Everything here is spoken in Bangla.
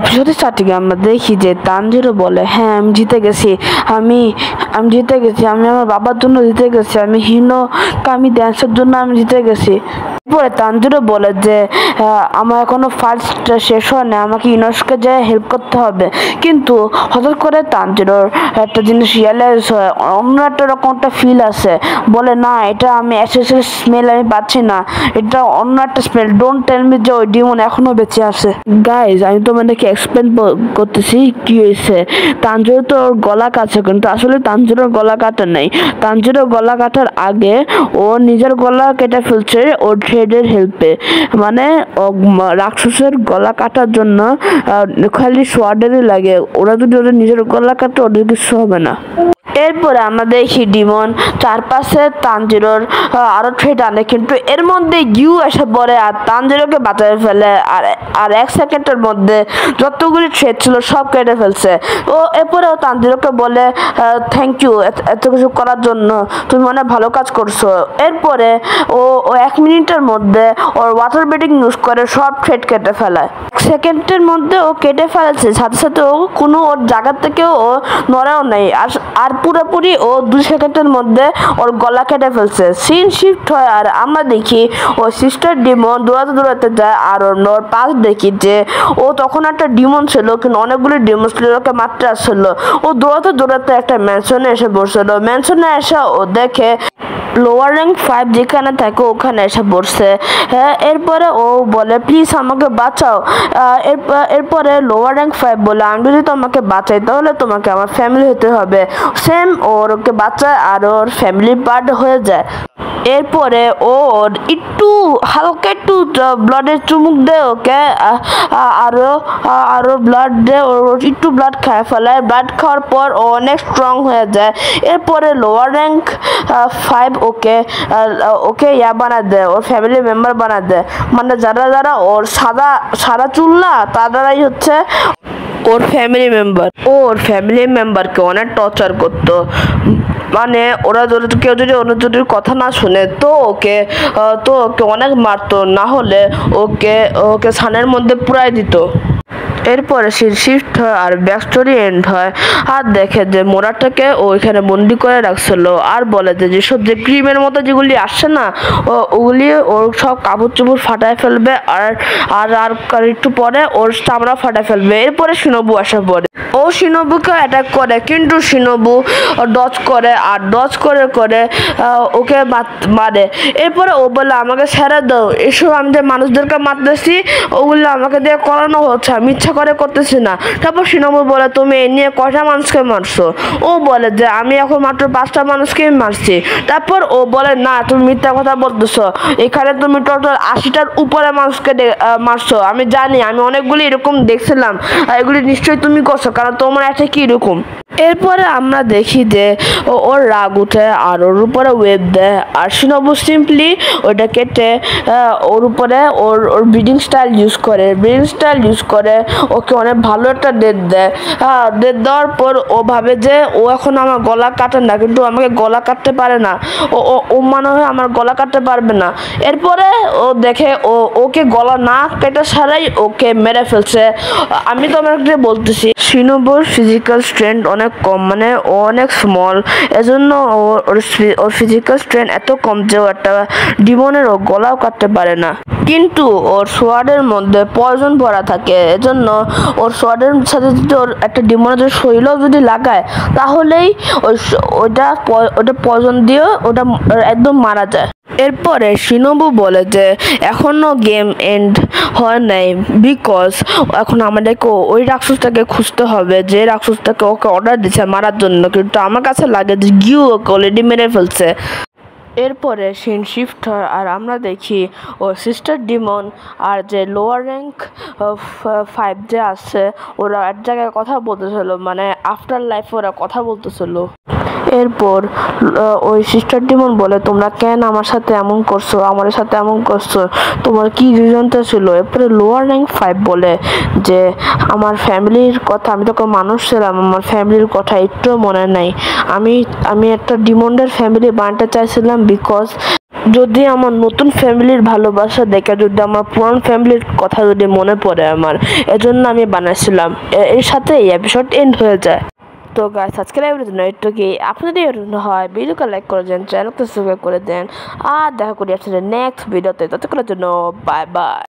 এপিসোডের স্টার্টিংয়ে আমরা দেখি যে তানজিরও বলে, হ্যাঁ আমি জিতে গেছি, আমি আমি জিতে গেছি, আমি আমার বাবার জন্য জিতে গেছি, আমি কামি ড্যান্সের জন্য আমি জিতে গেছি। পরে তানজিরও বলে যে আমার এখনো ফার্স্ট শেষ হয় না, আমাকে ইউনেস্কোকে যেয়ে হেল্প করতে হবে। কিন্তু হঠাৎ করে তানজিরোর একটা জিনিস রিয়েলাইজ হয়, অন্য একটা রকম একটা ফিল আছে। বলে না, এটা আমি অ্যাসেসের স্মেল আমি পাচ্ছি না, এটা অন্য একটা স্মেল। ডোন্ট টেল মি যে ওই ডিমন এখনো বেঁচে আছে। গাইজ, আমি তোমাদেরকে এক্সপ্লেন করতেছি কি হয়েছে। তানজিরো তো ওর গলা কাটছে, কিন্তু আসলে তানজিরোর গলা কাটা নেই। তানজিরোর গলা কাটার আগে ও নিজের গলা কেটে ফেলছে ওর থ্রেডের হেল্পে। মানে রাক্ষসের গলা কাটার জন্য খালি সোয়ার্ডেরই লাগে, ওরা যদি ওদের নিজের গলা কাটে ওদের কিছু হবে না। এরপরে আমরা দেখি ডিমন চারপাশে তানজিরোর আরো থ্রেড আনে, কিন্তু এর মধ্যে গিউ এসে পড়ে আর তানজিরোকে বাঁচায় ফেলে। আর 1 সেকেন্ডের মধ্যে যতগুলি থ্রেড ছিল সব কেটে ফেলছে। এরপরে ও তানজিরোকে বলে থ্যাংক ইউ এত কিছু করার জন্য, তুমি অনেক ভালো কাজ করছো। এরপরে ও 1 মিনিটের মধ্যে ওর ওয়াটার ব্রিডিং ইউজ করে সব থ্রেড কেটে ফেলায়। 1 সেকেন্ডের মধ্যে ও কেটে ফেলেছে, সাথে সাথে ও কোনো ওর জায়গা থেকেও ও নড়াও নেই। আর পুরোপুরি ও 2 সেকেন্ডের মধ্যে ওর গলা কেটে ফেলছে। সিন শিফট হয় আর আমরা দেখি ও সিস্টার ডিমন দৌড়াতে যায়। আর ওর পাশ দেখি যে ও তখন একটা ডিমন ছিল, কিন্তু অনেকগুলি ডিমন ছিল ওকে মারতে আসছিল। ও দৌড়াতে একটা ম্যানশনে এসে বসছিল। ম্যানশনে এসে ও দেখে লোয়ার র্যাঙ্ক 5 যেখানে থাকে ওখানে এসে পড়ছে। হ্যাঁ, এরপরে ও বলে প্লিজ আমাকে বাঁচাও। এরপরে লোয়ার র্যাঙ্ক 5 বলে আমি যদি তোমাকে বাঁচাই তাহলে তোমাকে আমার ফ্যামিলি হতে হবে। সেম ওকে বাঁচায় আর ওর ফ্যামিলি পার্ট হয়ে যায়। এরপরে ওর হালকা একটু ব্লাডের চুমুক দেয় ওকে, আরো ব্লাড দেয়, ওর একটু ব্লাড খায় ফেলায়। ব্লাড খাওয়ার পর ও অনেক স্ট্রং হয়ে যায়। এরপরে লোয়ার র্যাঙ্ক 5 ওকে বানা দেয়, ওর ফ্যামিলি মেম্বার বানা দেয়। মানে যারা ওর সাদা চুল না, তারাই হচ্ছে ওর ফ্যামিলি মেম্বার। ওর ফ্যামিলি মেম্বারকে অনেক টর্চার করতো। মানে কেউ যদি অন্য কথা না শুনে তো ওকে অনেক মারতো, না হলে ওকে সানের মধ্যে পুরাই দিত। এরপরে সিন শিফট হয় আর ব্যাক স্টোরি এন্ড হয়। আর দেখে যে মোরাটাকে এখানে বন্দি করে রাখছিল। আর বলে যে যেসব যে ক্রিমের মতো যেগুলি আসছে না, ওগুলি ওর সব কাপড় চোপড় ফাটায় ফেলবে। আর একটু পরে ওর চামড়া ফাটায় ফেলবে। এরপরে শিনোবু আসা পড়ে। ও শিনোবুকে অ্যাটাক করে, কিন্তু শিনোবু ডজ করে আর ডজ করে ওকে মারে। এরপরে ও বলে আমাকে ছেড়ে দাও, এসব আমি যে মানুষদেরকে মারতেছি ওগুলো আমাকে দিয়ে করানো হচ্ছে, আমি ইচ্ছা করে করতেছি না। তারপর শিনোবু বলে তুমি এই নিয়ে কয়টা মানুষকে মারছো? ও বলে যে আমি এখন মাত্র 5টা মানুষকেই মারছি। তারপর ও বলে না, তুমি মিথ্যা কথা বলতেছো, এখানে তুমি টোটাল 80টার উপরে মানুষকে মারছো। আমি জানি, আমি অনেকগুলি এরকম দেখছিলাম, এগুলি নিশ্চয়ই তুমি করছো, কারণ তোমার একটা কি এরকম। এরপরে আমরা দেখি যে ওর রাগ উঠে আর ওর উপরে ওয়েব দেয়। আর শিনোবু সিম্পলি ওইটা কেটে ওর উপরে ওর ব্রিডিং স্টাইল ইউজ করে ওকে অনেক ভালো একটা ডেথ দেয়। ডেথ দেওয়ার পর ও ভাবে যে ও এখন আমার গলা কাটে না, কিন্তু আমাকে গলা কাটতে পারে না, ও মনে হয় আমার গলা কাটতে পারবে না। এরপরে ও দেখে ওকে গলা না কেটে ছাড়াই ওকে মেরে ফেলছে। আমি তো আমাকে বলতেছি শিনোবুর ফিজিক্যাল স্ট্রেংথ অনেক কম, মানে ও অনেক স্মল, এজন্য ওর ফিজিক্যাল স্ট্রেংথ এত কম যে ও একটা ডিমনের গলাও কাটতে পারে না। কিন্তু ওর সোয়ার্ডের মধ্যে পয়জন ভরা থাকে, এজন্য ওর সোয়ার্ডের সাথে যদি ওর একটা ডিমনের শরীরও যদি লাগায় তাহলেই ওটা পয়জন দিয়ে ওটা একদম মারা যায়। এরপরে শিনোবু বলে যে এখনো গেম এন্ড হয় নাই, বিকজ এখন আমাদেরকে ওই রাক্ষসটাকে খুঁজতে হবে যে রাক্ষসটাকে ওকে অর্ডার দিচ্ছে মারার জন্য, কিন্তু আমার কাছে লাগে যে গিউ ওকে অলরেডি মেরে ফেলছে। এরপরে সিন শিফট হয় আর আমরা দেখি ও সিস্টার ডিমন আর যে লোয়ার র্যাঙ্ক 5 যে আছে ওরা এক জায়গায় কথা বলতেছিল, মানে আফটার লাইফে ওরা কথা বলতেছিল। এরপর ওই সিস্টার ডিমন বলে তোমরা কেন আমার সাথে এমন করছো, তোমার কি রিজনটা ছিল? এরপরে লোয়ার র্যাঙ্ক 5 বলে যে আমার ফ্যামিলির কথা, আমি তখন মানুষ ছিলাম, আমার ফ্যামিলির কথা একটু মনে নাই, আমি একটা ডিমন্ডের ফ্যামিলি বানাতে চাইছিলাম, বিকজ যদি আমার নতুন ফ্যামিলির ভালোবাসা দেখে যদি আমার পুরান ফ্যামিলির কথা যদি মনে পড়ে আমার, এজন্য আমি বানাইছিলাম। এর সাথে এই এপিসোড এন্ড হয়ে যায়। তো গাইস আজকের লাইভের জন্য একটু কি আপনাদের হয় ভিডিওকে লাইক করে দেন, চ্যানেলকে সাবস্ক্রাইব করে দেন, আর দেখা করি আপনাদের নেক্সট ভিডিওতে। ততক্ষণের জন্য বাই বাই।